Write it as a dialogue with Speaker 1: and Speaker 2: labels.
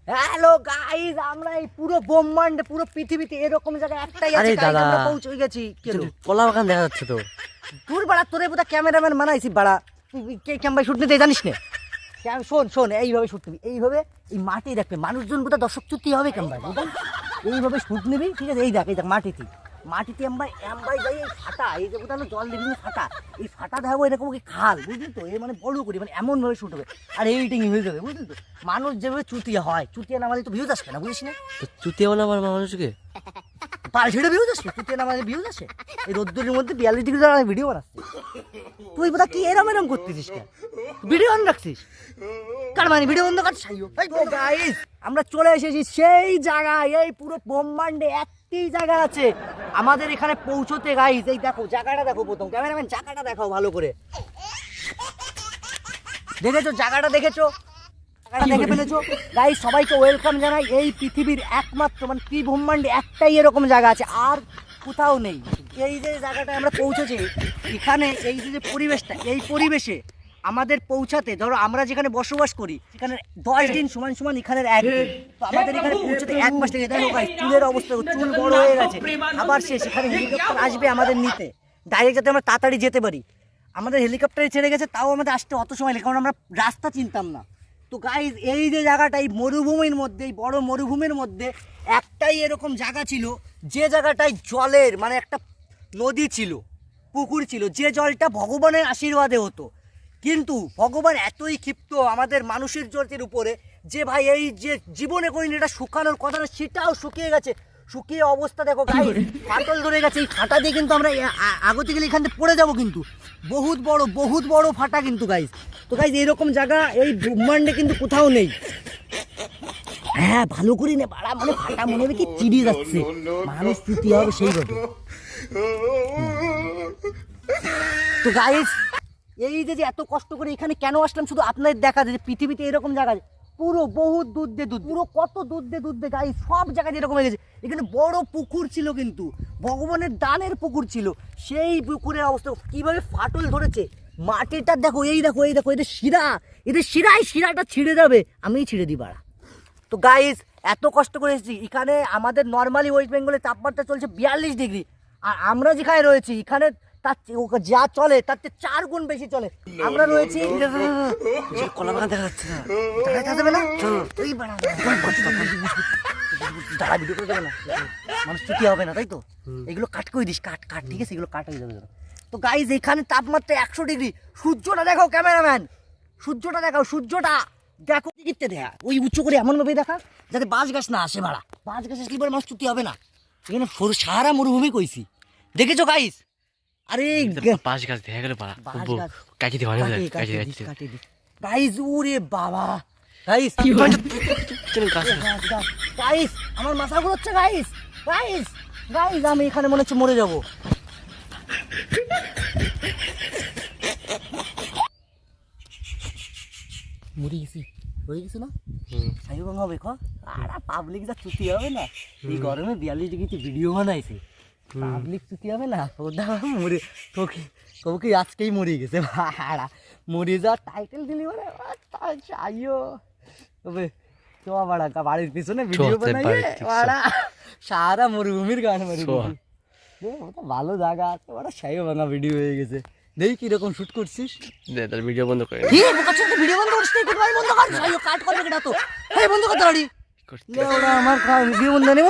Speaker 1: Hello guys, আমরা এই পুরো ব্রহ্মাণ্ডে পুরো পৃথিবীতে এরকম জায়গা একটাই আছে।
Speaker 2: দাদা
Speaker 1: আমরা পৌঁছে গেছি।
Speaker 2: কলা বাগান দেখা যাচ্ছে তো।
Speaker 1: তোর বাড়া তোরে বোধ ক্যামেরাম্যান বানাইছি বাড়া। কে ক্যামেরা শুট নিতে জানিস না? শোন শোন, এইভাবে শুট নিবি, এইভাবে এই মাটি দেখবে মানুষজন বোধ দর্শক চুতি হবে ক্যামেরা বুঝলেন, এইভাবে শুট নিবি ঠিক আছে। এই দেখ মাটিতে আমরা যাই এই ফাটা, এই যে কোথাও জল দিবি ফাটা, এই ফাটা দেখাবো এরকম কি খাল বুঝলি তো, এই মানে বড় করি মানে এমনভাবে শুট হবে আর এইটিং হয়ে যাবে বুঝলি তো। মানুষ যেভাবে চুতিয়া হয়, চুতিয়া নামালে তো ভিউজ আসবে না বুঝিস না?
Speaker 2: তো চুতিয়া বলে আমার মানুষকে
Speaker 1: পাল ছেড়ে ভিউজ আসবে, চুতিয়া নামালে ভিউজ আসে। এই রোদ্দুরের মধ্যে 42 ডিগ্রি ভিডিও বানাচ্ছিস তুই, বোধহয় কি এরম করতেছিস কেন? ভিডিও অন রাখছিস কার মানে ভিডিও বন্ধ করছিস? গাইস আমরা চলে এসেছি সেই জায়গায়, এই পুরো ব্রহ্মাণ্ডে একটি জায়গা আছে আমাদের এখানে পৌঁছতে। গাইস এই দেখো জায়গাটা দেখো, প্রথম ক্যামেরাম্যান জায়গাটা দেখাও ভালো করে। দেখেছো জায়গাটা, দেখেছো জায়গাটা দেখে ফেলেছো গাইস? সবাইকে ওয়েলকাম জানাই। এই পৃথিবীর একমাত্র মানে কি ব্রহ্মাণ্ডে একটাই এরকম জায়গা আছে, আর কোথাও নেই। এই যে জায়গাটায় আমরা পৌঁছেছি, এখানে এই যে পরিবেশটা, এই পরিবেশে আমাদের পৌঁছাতে, ধরো আমরা যেখানে বসবাস করি সেখানে 10 দিন সমান সমান এখানের 1 দিন, তো আমাদের এখানে পৌঁছাতে 1 মাস লেগে যায়। চুলের অবস্থা, চুল বড় হয়ে গেছে, আবার সেখানে হেলিকপ্টার আসবে আমাদের নিতে ডাইরেক্ট, যাতে আমরা তাড়াতাড়ি যেতে পারি। আমাদের হেলিকপ্টারে ছেড়ে গেছে, তাও আমাদের আসতে অত সময় লাগে, কারণ আমরা রাস্তা চিনতাম না। তো গাইজ এই যে জায়গাটা, এই মরুভূমির মধ্যে, এই বড় মরুভূমির মধ্যে একটাই এরকম জায়গা ছিল, যে জায়গাটায় জলের মানে একটা নদী ছিল, পুকুর ছিল, যে জলটা ভগবানের আশীর্বাদে হতো। কিন্তু ভগবান এতই ক্ষিপ্ত আমাদের মানুষের জলের উপরে যে ভাই এই যে জীবনে করিনি এটা শুকানোর কথাটা, সেটাও শুকিয়ে গেছে। শুকিয়ে অবস্থা দেখো গাইজ, ফাটল ধরে গেছে। এই ফাটা দিয়ে কিন্তু আমরা আগতে গেলে এখান থেকে পড়ে যাবো, কিন্তু বহুত বড় ফাটা কিন্তু গাইজ। তো গাইজ এরকম জায়গা এই ব্রহ্মাণ্ডে কিন্তু কোথাও নেই। হ্যাঁ ভালো করি না বাড়া, মানে ফাটা মনে হবে কি চিড়িয়ে যাচ্ছে, মানুষ চুতি হবে সেইভাবে। তো গাইজ এই যে এত কষ্ট করে এখানে কেন আসলাম শুধু আপনাদের দেখা যায় যে পৃথিবীতে এরকম জায়গা পুরো বহুত দুধ দিয়ে পুরো কত দুধ দিয়ে গাইজ সব জায়গায় এরকম হয়ে গেছে। এখানে বড় পুকুর ছিল, কিন্তু ভগবানের দানের পুকুর ছিল, সেই পুকুরের অবস্থা কিভাবে ফাটল ধরেছে। মাটিটা দেখো, এই দেখো এদের শিরাটা ছিঁড়ে যাবে, আমিই ছিঁড়ে দিই বাড়া। তো গাইজ এত কষ্ট করে এসেছি এখানে, আমাদের নর্মালি ওয়েস্ট বেঙ্গলের তাপমাত্রা চলছে 42 ডিগ্রি, আর আমরা যেখানে রয়েছি এখানে তার যা চলে তার চেয়ে 4 গুণ বেশি চলে। আমরা রয়েছি
Speaker 2: কলা বাগান দেখা যাচ্ছে না,
Speaker 1: দেখা যাবে না, দাঁড়া ভিডিও করে দেবে না, মানুষ ছুটি হবে না তাই তো। এগুলো কাট করে দিস, কাট ঠিক আছে, এগুলো কাট হয়ে যাবে। তো গাইজ এখানে তাপমাত্রা 100 ডিগ্রি। সূর্যটা দেখাও ক্যামেরাম্যান, সূর্যটা দেখো টিকিটতে দেখা, ওই উঁচু করে এমনভাবে দেখা যাতে বাঁশ গাছ না আসে মারা, বাঁশ গাছ আসলে পরে মানুষ ছুটি হবে না। এখানে সারা মরুভূমি কইছি, দেখেছো গাইজ? আরে
Speaker 2: পাঁচ গাছ দেখা গেলে
Speaker 1: গাইজ ওরে বাবা, গাইজ আমার মাথা ঘুরছে গাইজ আমি এখানে মনে হচ্ছে মরে যাবো। মরে গেছি, হয়ে গেছে না সাইবং হবে আর পাবলিক যা ছুটি হবে না, এই গরমে 42 ডিগ্রিতে ভিডিও বানাইছে, পাবলিক ছুটি হবে না, ওটা মরে তোকে আজকেই মরে গেছে ভাড়া, মরে যাওয়ার টাইটেল দিলি মানে আইও তবে তো বাড়া বাড়ির পিছনে ভিডিও বানাইয়ে বাড়া সারা মরুভূমির গান মরুভূমি ভালো জায়গা আছে বাড়া, সাইও ভাঙা ভিডিও হয়ে গেছে। দেখি কিরকম শুট করছিস,
Speaker 2: ভিডিও বন্ধ করে
Speaker 1: ভিডিও বন্ধ করছিস, বন্ধ কর, কাট করবে কেটা তো, বন্ধ করতে পারি আমার ভিডিও বন্ধ নেই।